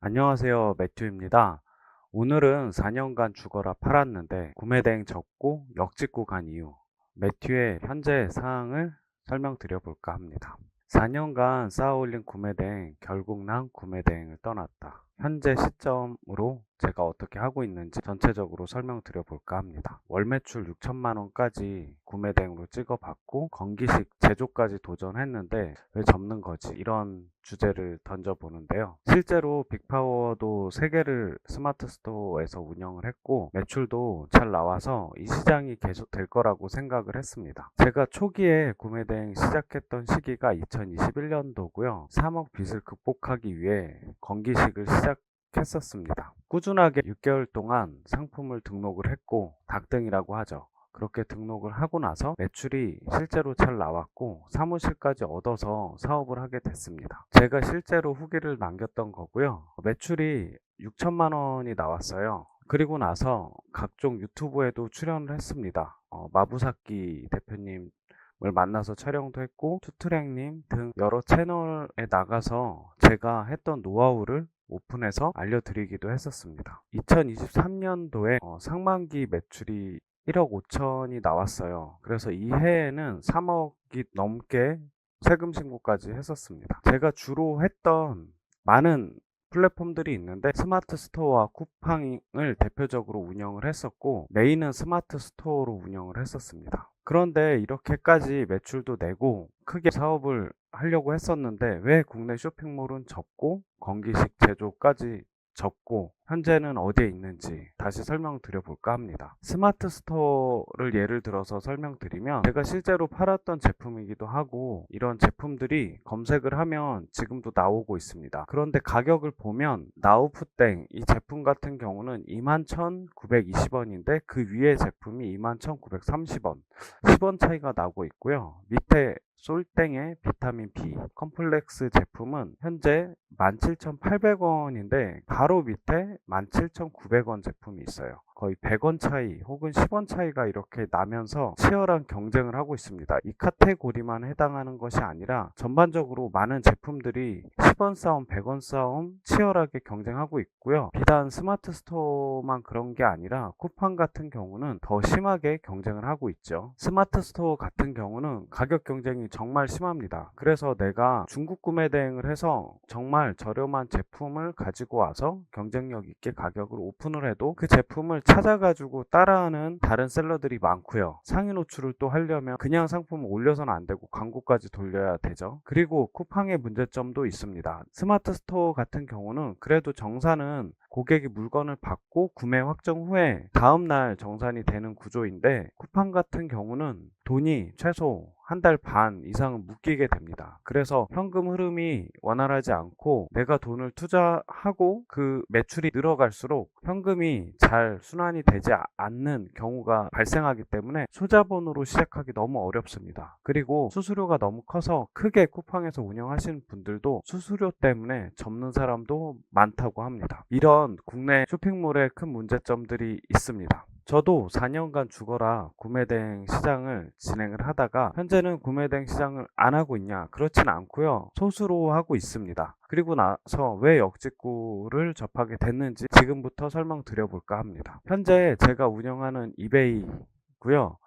안녕하세요. 매튜입니다. 오늘은 4년간 죽어라 팔았는데 구매대행 접고 역짓고 간 이유, 매튜의 현재 상황을 설명드려 볼까 합니다. 4년간 쌓아올린 구매대행, 결국 난 구매대행을 떠났다. 현재 시점으로 제가 어떻게 하고 있는지 전체적으로 설명드려 볼까 합니다. 월 매출 6천만 원까지 구매대행으로 찍어봤고 건기식 제조까지 도전했는데 왜 접는 거지? 이런 주제를 던져보는데요. 실제로 빅파워도 3개를 스마트 스토어에서 운영을 했고 매출도 잘 나와서 이 시장이 계속 될 거라고 생각을 했습니다. 제가 초기에 구매대행 시작했던 시기가 2021년도고요. 3억 빚을 극복하기 위해 건기식을 시작했었습니다. 꾸준하게 6개월 동안 상품을 등록을 했고 닭등이라고 하죠. 그렇게 등록을 하고 나서 매출이 실제로 잘 나왔고 사무실까지 얻어서 사업을 하게 됐습니다. 제가 실제로 후기를 남겼던 거고요. 매출이 6천만 원이 나왔어요. 그리고 나서 각종 유튜브에도 출연을 했습니다. 마부사키 대표님을 만나서 촬영도 했고 투트랙님 등 여러 채널에 나가서 제가 했던 노하우를 오픈해서 알려드리기도 했었습니다. 2023년도에 상반기 매출이 1억 5천이 나왔어요. 그래서 이 해에는 3억이 넘게 세금 신고까지 했었습니다. 제가 주로 했던 많은 플랫폼들이 있는데 스마트 스토어와 쿠팡을 대표적으로 운영을 했었고 메인은 스마트 스토어로 운영을 했었습니다. 그런데 이렇게까지 매출도 내고 크게 사업을 하려고 했었는데 왜 국내 쇼핑몰은 접고 건기식 제조까지 접고 현재는 어디에 있는지 다시 설명드려 볼까 합니다. 스마트 스토어를 예를 들어서 설명드리면 제가 실제로 팔았던 제품이기도 하고 이런 제품들이 검색을 하면 지금도 나오고 있습니다. 그런데 가격을 보면 나우푸땡 이 제품 같은 경우는 21,920원인데 그 위에 제품이 21,930원 10원 차이가 나고 있고요. 밑에 솔땡의 비타민 B 컴플렉스 제품은 현재 17,800원인데 바로 밑에 17,900원 제품이 있어요. 거의 100원 차이 혹은 10원 차이가 이렇게 나면서 치열한 경쟁을 하고 있습니다. 이 카테고리만 해당하는 것이 아니라 전반적으로 많은 제품들이 10원 싸움, 100원 싸움 치열하게 경쟁하고 있고요. 비단 스마트 스토어만 그런 게 아니라 쿠팡 같은 경우는 더 심하게 경쟁을 하고 있죠. 스마트 스토어 같은 경우는 가격 경쟁이 정말 심합니다. 그래서 내가 중국 구매 대행을 해서 정말 저렴한 제품을 가지고 와서 경쟁력 있게 가격을 오픈을 해도 그 제품을 찾아가지고 따라하는 다른 셀러들이 많고요. 상위 노출을 또 하려면 그냥 상품을 올려서는 안 되고 광고까지 돌려야 되죠. 그리고 쿠팡의 문제점도 있습니다. 스마트 스토어 같은 경우는 그래도 정산은 고객이 물건을 받고 구매 확정 후에 다음날 정산이 되는 구조인데 쿠팡 같은 경우는 돈이 최소 한 달 반 이상은 묶이게 됩니다. 그래서 현금 흐름이 원활하지 않고 내가 돈을 투자하고 그 매출이 늘어갈수록 현금이 잘 순환이 되지 않는 경우가 발생하기 때문에 소자본으로 시작하기 너무 어렵습니다. 그리고 수수료가 너무 커서 크게 쿠팡에서 운영하시는 분들도 수수료 때문에 접는 사람도 많다고 합니다. 이런 국내 쇼핑몰의 큰 문제점들이 있습니다. 저도 4년간 죽어라 구매대행 시장을 진행을 하다가 현재는 구매대행 시장을 안 하고 있냐? 그렇진 않고요. 소수로 하고 있습니다. 그리고 나서 왜 역직구를 접하게 됐는지 지금부터 설명드려볼까 합니다. 현재 제가 운영하는 이베이고요.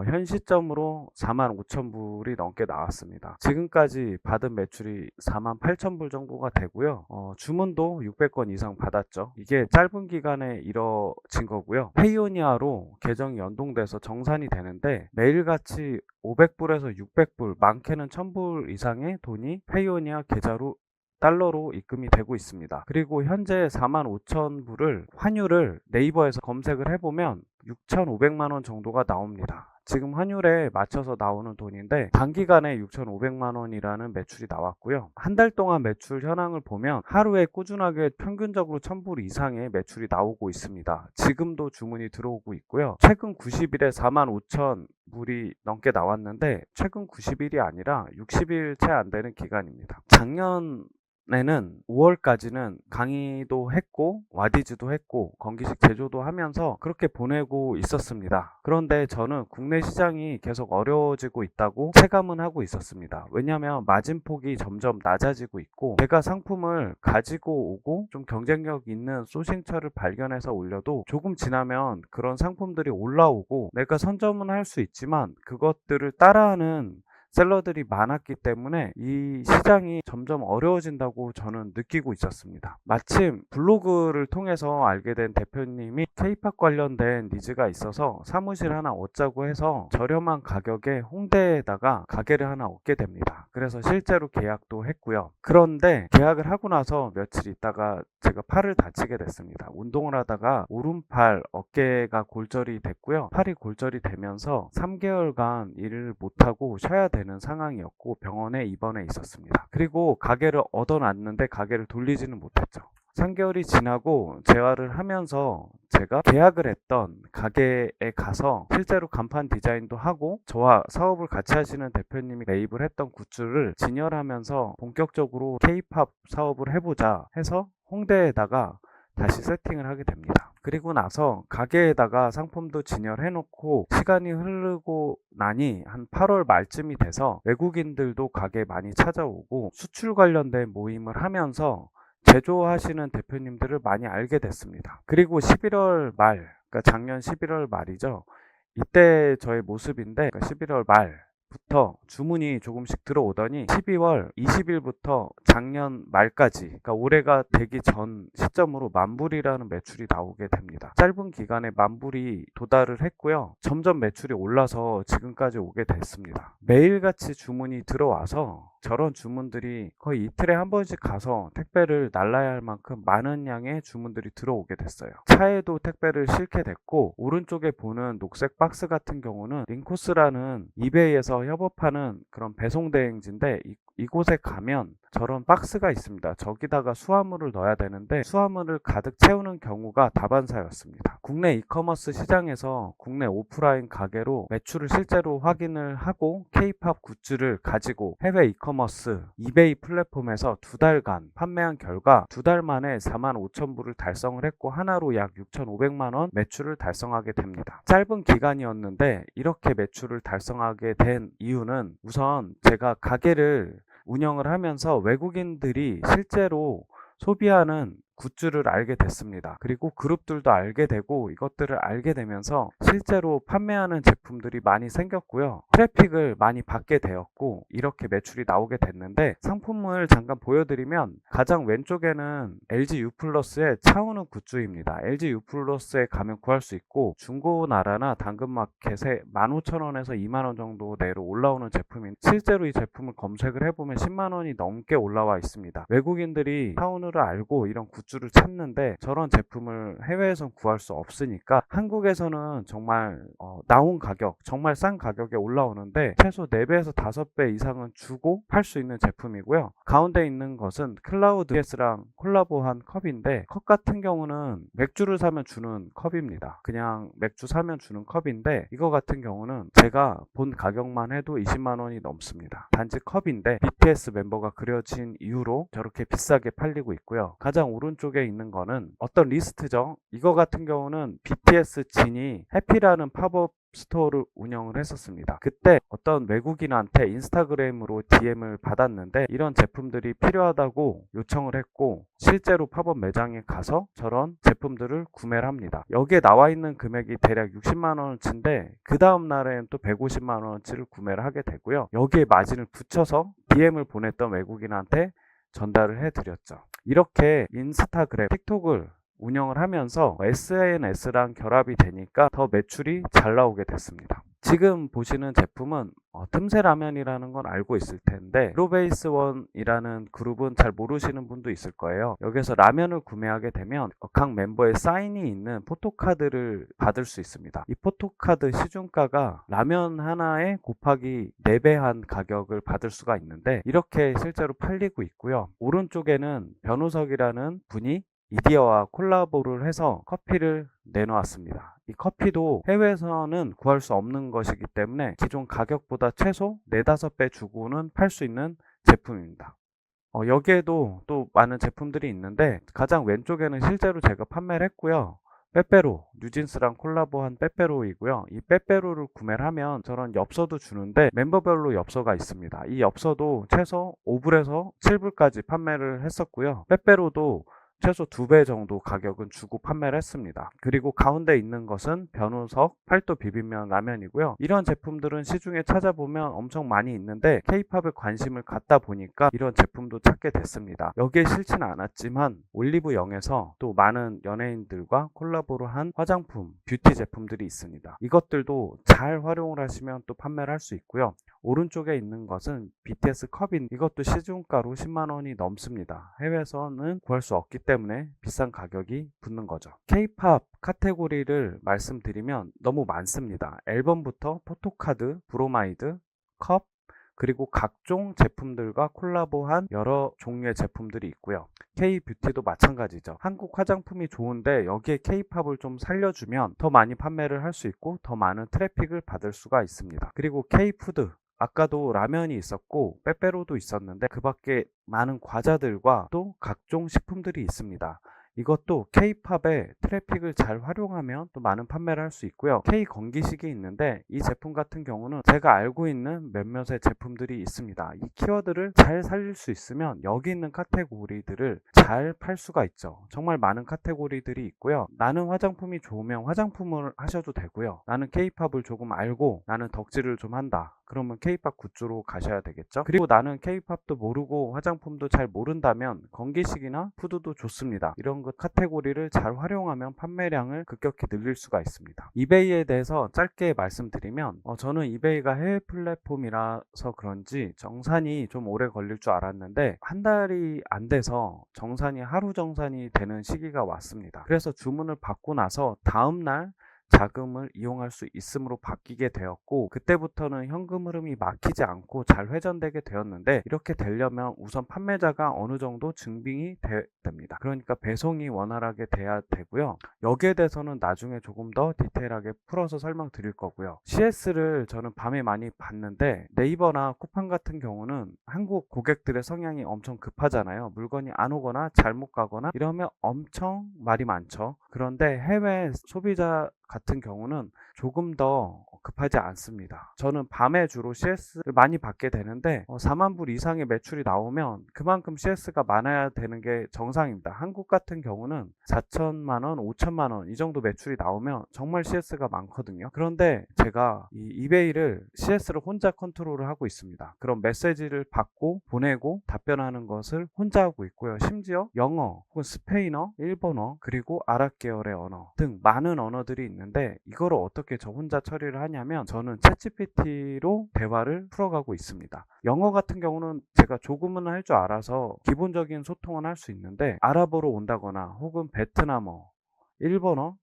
현 시점으로 45,000불이 넘게 나왔습니다. 지금까지 받은 매출이 48,000불 정도가 되고요. 주문도 600건 이상 받았죠. 이게 짧은 기간에 이뤄진 거고요. 페이오니아로 계정이 연동돼서 정산이 되는데 매일같이 500불에서 600불, 많게는 1000불 이상의 돈이 페이오니아 계좌로 달러로 입금이 되고 있습니다. 그리고 현재 45,000불을 환율을 네이버에서 검색을 해보면 6,500만 원 정도가 나옵니다. 지금 환율에 맞춰서 나오는 돈인데 단기간에 6,500만 원이라는 매출이 나왔고요. 한 달 동안 매출 현황을 보면 하루에 꾸준하게 평균적으로 1000불 이상의 매출이 나오고 있습니다. 지금도 주문이 들어오고 있고요. 최근 90일에 45,000불이 넘게 나왔는데 최근 90일이 아니라 60일 채 안 되는 기간입니다. 작년 작년에는 5월까지는 강의도 했고 와디즈도 했고 건기식 제조도 하면서 그렇게 보내고 있었습니다. 그런데 저는 국내 시장이 계속 어려워지고 있다고 체감은 하고 있었습니다. 왜냐하면 마진폭이 점점 낮아지고 있고 제가 상품을 가지고 오고 좀 경쟁력 있는 소싱처를 발견해서 올려도 조금 지나면 그런 상품들이 올라오고 내가 선점은 할 수 있지만 그것들을 따라하는 셀러들이 많았기 때문에 이 시장이 점점 어려워진다고 저는 느끼고 있었습니다. 마침 블로그를 통해서 알게 된 대표님이 K-팝 관련된 니즈가 있어서 사무실 하나 얻자고 해서 저렴한 가격에 홍대에다가 가게를 하나 얻게 됩니다. 그래서 실제로 계약도 했고요. 그런데 계약을 하고 나서 며칠 있다가 제가 팔을 다치게 됐습니다. 운동을 하다가 오른팔 어깨가 골절이 됐고요. 팔이 골절이 되면서 3개월간 일을 못하고 쉬어야 되는 상황이었고 병원에 입원해 있었습니다. 그리고 가게를 얻어놨는데 가게를 돌리지는 못했죠. 3개월이 지나고 재활을 하면서 제가 계약을 했던 가게에 가서 실제로 간판 디자인도 하고 저와 사업을 같이 하시는 대표님이 매입을 했던 굿즈를 진열하면서 본격적으로 K-팝 사업을 해보자 해서 홍대에다가 다시 세팅을 하게 됩니다. 그리고 나서 가게에다가 상품도 진열해 놓고 시간이 흐르고 나니 한 8월 말쯤이 돼서 외국인들도 가게에 많이 찾아오고 수출 관련된 모임을 하면서 제조하시는 대표님들을 많이 알게 됐습니다. 그리고 11월 말, 그러니까 작년 11월 말이죠. 이때 저의 모습인데 11월 말부터 주문이 조금씩 들어오더니 12월 20일부터 작년 말까지, 그러니까 올해가 되기 전 시점으로 만불이라는 매출이 나오게 됩니다. 짧은 기간에 만불이 도달을 했고요. 점점 매출이 올라서 지금까지 오게 됐습니다. 매일같이 주문이 들어와서 저런 주문들이 거의 이틀에 한 번씩 가서 택배를 날라야 할 만큼 많은 양의 주문들이 들어오게 됐어요. 차에도 택배를 싣게 됐고 오른쪽에 보는 녹색 박스 같은 경우는 링코스라는 이베이에서 협업하는 그런 배송 대행지인데 이곳에 가면 저런 박스가 있습니다. 저기다가 수화물을 넣어야 되는데 수화물을 가득 채우는 경우가 다반사였습니다. 국내 이커머스 시장에서 국내 오프라인 가게로 매출을 실제로 확인을 하고 K-팝 굿즈를 가지고 해외 이커머스 이베이 플랫폼에서 2달간 판매한 결과 2달 만에 45,000부를 달성을 했고 하나로 약 6,500만원 매출을 달성하게 됩니다. 짧은 기간이었는데 이렇게 매출을 달성하게 된 이유는 우선 제가 가게를 운영을 하면서 외국인들이 실제로 소비하는 굿즈를 알게 됐습니다. 그리고 그룹들도 알게 되고 이것들을 알게 되면서 실제로 판매하는 제품들이 많이 생겼고요. 트래픽을 많이 받게 되었고 이렇게 매출이 나오게 됐는데 상품을 잠깐 보여드리면 가장 왼쪽에는 LG U 플러스의 차은우 굿즈입니다. LG U 플러스에 가면 구할 수 있고 중고나라나 당근마켓에 15,000원에서 20,000원 정도 내로 올라오는 제품인 실제로 이 제품을 검색을 해보면 10만원이 넘게 올라와 있습니다. 외국인들이 차은우를 알고 이런 굿즈를 찾는데 저런 제품을 해외에선 구할 수 없으니까 한국에서는 정말 나온 가격 정말 싼 가격에 올라오는데 최소 4배에서 5배 이상은 주고 팔 수 있는 제품이고요. 가운데 있는 것은 클라우드 BS랑 콜라보한 컵인데 컵 같은 경우는 맥주를 사면 주는 컵입니다. 그냥 맥주 사면 주는 컵인데 이거 같은 경우는 제가 본 가격만 해도 20만원이 넘습니다. 단지 컵인데 BTS 멤버가 그려진 이유로 저렇게 비싸게 팔리고 있고요. 가장 오른쪽에 있는 거는 어떤 리스트죠. 이거 같은 경우는 BTS 진이 해피라는 팝업 스토어를 운영을 했었습니다. 그때 어떤 외국인한테 인스타그램으로 DM을 받았는데 이런 제품들이 필요하다고 요청을 했고 실제로 팝업 매장에 가서 저런 제품들을 구매를 합니다. 여기에 나와 있는 금액이 대략 60만원어치인데 그 다음 날에는 또 150만원어치를 구매를 하게 되고요. 여기에 마진을 붙여서 DM을 보냈던 외국인한테 전달을 해드렸죠. 이렇게 인스타그램, 틱톡을 운영을 하면서 SNS랑 결합이 되니까 더 매출이 잘 나오게 됐습니다. 지금 보시는 제품은 틈새 라면이라는 건 알고 있을 텐데 로베이스원이라는 그룹은 잘 모르시는 분도 있을 거예요. 여기서 라면을 구매하게 되면 각 멤버의 사인이 있는 포토카드를 받을 수 있습니다. 이 포토카드 시중가가 라면 하나에 곱하기 4배 한 가격을 받을 수가 있는데 이렇게 실제로 팔리고 있고요. 오른쪽에는 변우석이라는 분이 이디어와 콜라보를 해서 커피를 내놓았습니다. 이 커피도 해외에서는 구할 수 없는 것이기 때문에 기존 가격보다 최소 4-5배 주고는 팔 수 있는 제품입니다. 여기에도 또 많은 제품들이 있는데 가장 왼쪽에는 실제로 제가 판매를 했고요. 빼빼로, 뉴진스랑 콜라보한 빼빼로이고요. 이 빼빼로를 구매를 하면 저런 엽서도 주는데 멤버별로 엽서가 있습니다. 이 엽서도 최소 5불에서 7불까지 판매를 했었고요. 빼빼로도 최소 2배 정도 가격은 주고 판매를 했습니다. 그리고 가운데 있는 것은 변우석 팔도 비빔면 라면이고요. 이런 제품들은 시중에 찾아보면 엄청 많이 있는데 K-팝에 관심을 갖다 보니까 이런 제품도 찾게 됐습니다. 여기에 싫지는 않았지만 올리브영에서 또 많은 연예인들과 콜라보를 한 화장품, 뷰티 제품들이 있습니다. 이것들도 잘 활용을 하시면 또 판매를 할 수 있고요. 오른쪽에 있는 것은 BTS 컵인 이것도 시중가로 10만원이 넘습니다. 해외에서는 구할 수 없기 때문에 비싼 가격이 붙는 거죠. K-팝 카테고리를 말씀드리면 너무 많습니다. 앨범부터 포토카드, 브로마이드, 컵, 그리고 각종 제품들과 콜라보한 여러 종류의 제품들이 있고요. K-뷰티도 마찬가지죠. 한국 화장품이 좋은데 여기에 K-팝을 좀 살려주면 더 많이 판매를 할 수 있고 더 많은 트래픽을 받을 수가 있습니다. 그리고 K-푸드, 아까도 라면이 있었고 빼빼로도 있었는데 그 밖에 많은 과자들과 또 각종 식품들이 있습니다. 이것도 K-팝의 트래픽을 잘 활용하면 또 많은 판매를 할 수 있고요. K 건기식이 있는데 이 제품 같은 경우는 제가 알고 있는 몇몇의 제품들이 있습니다. 이 키워드를 잘 살릴 수 있으면 여기 있는 카테고리들을 잘 팔 수가 있죠. 정말 많은 카테고리들이 있고요. 나는 화장품이 좋으면 화장품을 하셔도 되고요. 나는 K-팝을 조금 알고 나는 덕질을 좀 한다. 그러면 K-팝 굿즈로 가셔야 되겠죠. 그리고 나는 K-팝도 모르고 화장품도 잘 모른다면 건기식이나 푸드도 좋습니다. 이런 것 카테고리를 잘 활용하면 판매량을 급격히 늘릴 수가 있습니다. 이베이에 대해서 짧게 말씀드리면 저는 이베이가 해외 플랫폼이라서 그런지 정산이 좀 오래 걸릴 줄 알았는데 한 달이 안 돼서 정산이 하루 정산이 되는 시기가 왔습니다. 그래서 주문을 받고 나서 다음날 자금을 이용할 수 있음으로 바뀌게 되었고 그때부터는 현금 흐름이 막히지 않고 잘 회전되게 되었는데 이렇게 되려면 우선 판매자가 어느 정도 증빙이 됩니다. 그러니까 배송이 원활하게 돼야 되고요. 여기에 대해서는 나중에 조금 더 디테일하게 풀어서 설명드릴 거고요. CS를 저는 밤에 많이 봤는데 네이버나 쿠팡 같은 경우는 한국 고객들의 성향이 엄청 급하잖아요. 물건이 안 오거나 잘못 가거나 이러면 엄청 말이 많죠. 그런데 해외 소비자 같은 경우는 조금 더 급하지 않습니다. 저는 밤에 주로 CS를 많이 받게 되는데 4만 불 이상의 매출이 나오면 그만큼 CS가 많아야 되는 게 정상입니다. 한국 같은 경우는 4천만 원, 5천만 원 이 정도 매출이 나오면 정말 CS가 많거든요. 그런데 제가 이 이베이를 CS를 혼자 컨트롤을 하고 있습니다. 그런 메시지를 받고 보내고 답변하는 것을 혼자 하고 있고요. 심지어 영어 혹은 스페인어, 일본어 그리고 아랍 계열의 언어 등 많은 언어들이 있는데 이거를 어떻게 저 혼자 처리를 하냐면 저는 챗GPT로 대화를 풀어가고 있습니다. 영어 같은 경우는 제가 조금은 할 줄 알아서 기본적인 소통은 할 수 있는데 아랍어로 온다거나 혹은 베트남어, 일본어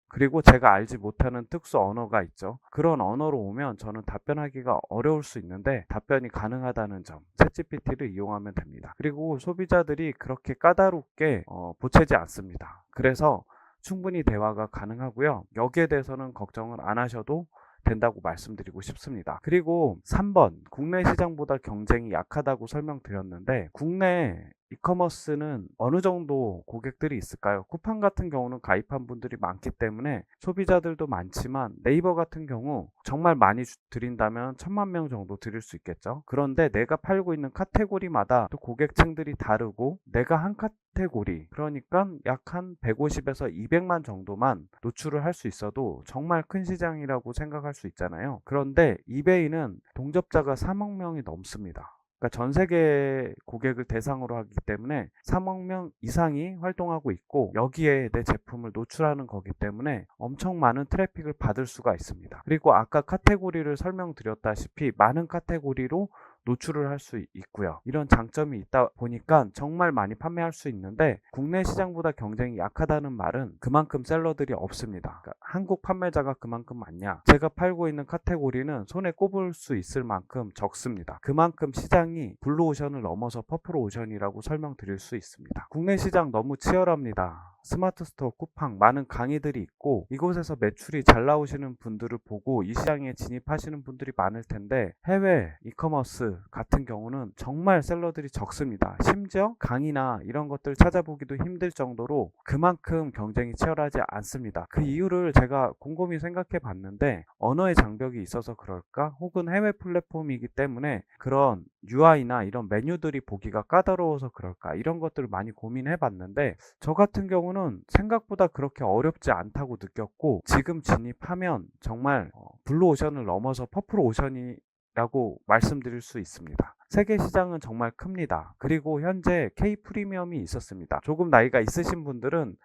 그리고 제가 알지 못하는 특수 언어가 있죠. 그런 언어로 오면 저는 답변하기가 어려울 수 있는데 답변이 가능하다는 점, 챗GPT를 이용하면 됩니다. 그리고 소비자들이 그렇게 까다롭게 보채지 않습니다. 그래서 충분히 대화가 가능하고요. 여기에 대해서는 걱정을 안 하셔도 된다고 말씀드리고 싶습니다. 그리고 3번 국내 시장보다 경쟁이 약하다고 설명드렸는데 국내 이커머스는 어느 정도 고객들이 있을까요? 쿠팡 같은 경우는 가입한 분들이 많기 때문에 소비자들도 많지만 네이버 같은 경우 정말 많이 드린다면 1,000만 명 정도 드릴 수 있겠죠. 그런데 내가 팔고 있는 카테고리마다 또 고객층들이 다르고 내가 한 카테고리 그러니까 약 한 150에서 200만 정도만 노출을 할 수 있어도 정말 큰 시장이라고 생각할 수 있잖아요. 그런데 이베이는 동접자가 3억 명이 넘습니다. 그러니까 전 세계 고객을 대상으로 하기 때문에 3억 명 이상이 활동하고 있고 여기에 내 제품을 노출하는 거기 때문에 엄청 많은 트래픽을 받을 수가 있습니다. 그리고 아까 카테고리를 설명드렸다시피 많은 카테고리로 노출을 할 수 있고요. 이런 장점이 있다 보니까 정말 많이 판매할 수 있는데 국내 시장보다 경쟁이 약하다는 말은 그만큼 셀러들이 없습니다. 그러니까 한국 판매자가 그만큼 많냐? 제가 팔고 있는 카테고리는 손에 꼽을 수 있을 만큼 적습니다. 그만큼 시장이 블루오션을 넘어서 퍼플오션이라고 설명드릴 수 있습니다. 국내 시장 너무 치열합니다. 스마트 스토어, 쿠팡 많은 강의들이 있고 이곳에서 매출이 잘 나오시는 분들을 보고 이 시장에 진입하시는 분들이 많을 텐데 해외 이커머스 같은 경우는 정말 셀러들이 적습니다. 심지어 강의나 이런 것들 찾아보기도 힘들 정도로 그만큼 경쟁이 치열하지 않습니다. 그 이유를 제가 곰곰이 생각해 봤는데 언어의 장벽이 있어서 그럴까? 혹은 해외 플랫폼이기 때문에 그런 UI나 이런 메뉴들이 보기가 까다로워서 그럴까? 이런 것들을 많이 고민해 봤는데 저 같은 경우는 생각보다 그렇게 어렵지 않다고 느꼈고 지금 진입하면 정말 블루오션을 넘어서 퍼플오션이라고 말씀드릴 수 있습니다. 세계 시장은 정말 큽니다. 그리고 현재 K 프리미엄이 있었습니다. 조금 나이가 있으신 분들은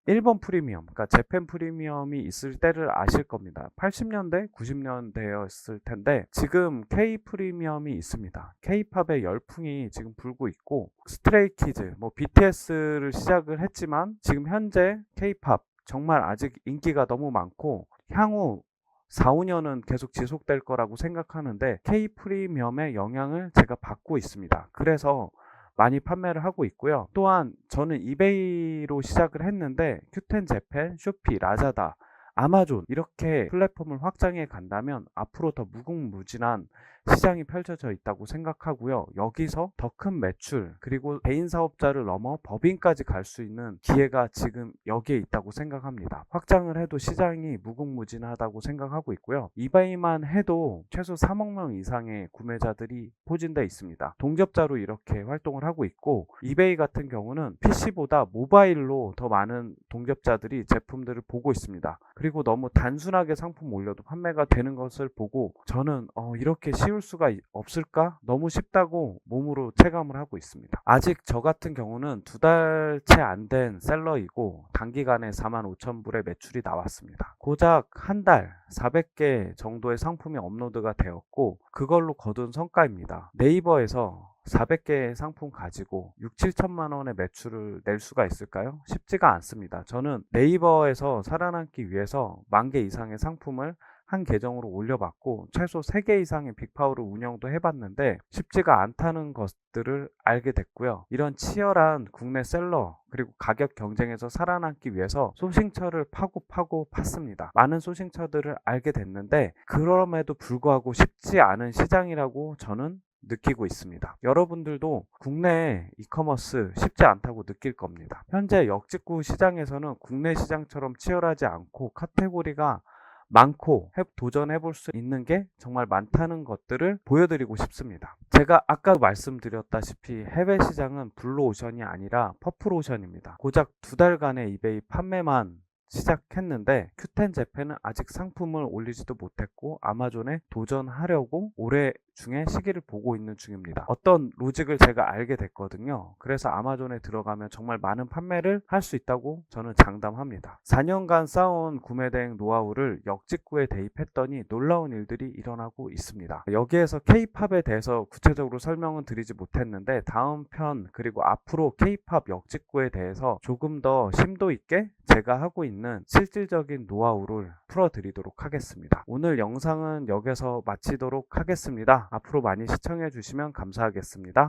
일본 프리미엄, 그러니까 재팬 프리미엄이 있을 때를 아실 겁니다. 80년대, 90년대였을 텐데 지금 K 프리미엄이 있습니다. K-팝의 열풍이 지금 불고 있고 스트레이키즈, BTS를 시작을 했지만 지금 현재 K-팝 정말 아직 인기가 너무 많고 향후 4, 5년은 계속 지속될 거라고 생각하는데 K 프리미엄의 영향을 제가 받고 있습니다. 그래서 많이 판매를 하고 있고요. 또한 저는 이베이로 시작을 했는데 큐텐 재팬, 쇼피, 라자다, 아마존 이렇게 플랫폼을 확장해 간다면 앞으로 더 무궁무진한 시장이 펼쳐져 있다고 생각하고요. 여기서 더 큰 매출 그리고 개인 사업자를 넘어 법인까지 갈 수 있는 기회가 지금 여기에 있다고 생각합니다. 확장을 해도 시장이 무궁무진하다고 생각하고 있고요. 이베이만 해도 최소 3억 명 이상의 구매자들이 포진되어 있습니다. 동접자로 이렇게 활동을 하고 있고 이베이 같은 경우는 PC보다 모바일로 더 많은 동접자들이 제품들을 보고 있습니다. 그리고 너무 단순하게 상품 올려도 판매가 되는 것을 보고 저는 이렇게 쉬울 수가 없을까? 너무 쉽다고 몸으로 체감을 하고 있습니다. 아직 저 같은 경우는 2달 채 안 된 셀러이고 단기간에 45,000불의 매출이 나왔습니다. 고작 한 달 400개 정도의 상품이 업로드가 되었고 그걸로 거둔 성과입니다. 네이버에서 400개의 상품 가지고 6, 7천만 원의 매출을 낼 수가 있을까요? 쉽지가 않습니다. 저는 네이버에서 살아남기 위해서 10,000개 이상의 상품을 한 계정으로 올려봤고 최소 3개 이상의 빅파워를 운영도 해봤는데 쉽지가 않다는 것들을 알게 됐고요. 이런 치열한 국내 셀러 그리고 가격 경쟁에서 살아남기 위해서 소싱처를 파고 팠습니다. 많은 소싱처들을 알게 됐는데 그럼에도 불구하고 쉽지 않은 시장이라고 저는 느끼고 있습니다. 여러분들도 국내 이커머스 쉽지 않다고 느낄 겁니다. 현재 역직구 시장에서는 국내 시장처럼 치열하지 않고 카테고리가 많고 도전해 볼 수 있는 게 정말 많다는 것들을 보여드리고 싶습니다. 제가 아까도 말씀드렸다시피 해외 시장은 블루오션이 아니라 퍼플오션입니다. 고작 2달간의 이베이 판매만 시작했는데 큐텐 재팬은 아직 상품을 올리지도 못했고 아마존에 도전하려고 올해 중에 시기를 보고 있는 중입니다. 어떤 로직을 제가 알게 됐거든요. 그래서 아마존에 들어가면 정말 많은 판매를 할 수 있다고 저는 장담합니다. 4년간 쌓아온 구매 대행 노하우를 역직구에 대입했더니 놀라운 일들이 일어나고 있습니다. 여기에서 K-팝에 대해서 구체적으로 설명은 드리지 못했는데 다음 편 그리고 앞으로 K-팝 역직구에 대해서 조금 더 심도 있게 제가 하고 있는 실질적인 노하우를 풀어드리도록 하겠습니다. 오늘 영상은 여기서 마치도록 하겠습니다. 앞으로 많이 시청해 주시면 감사하겠습니다.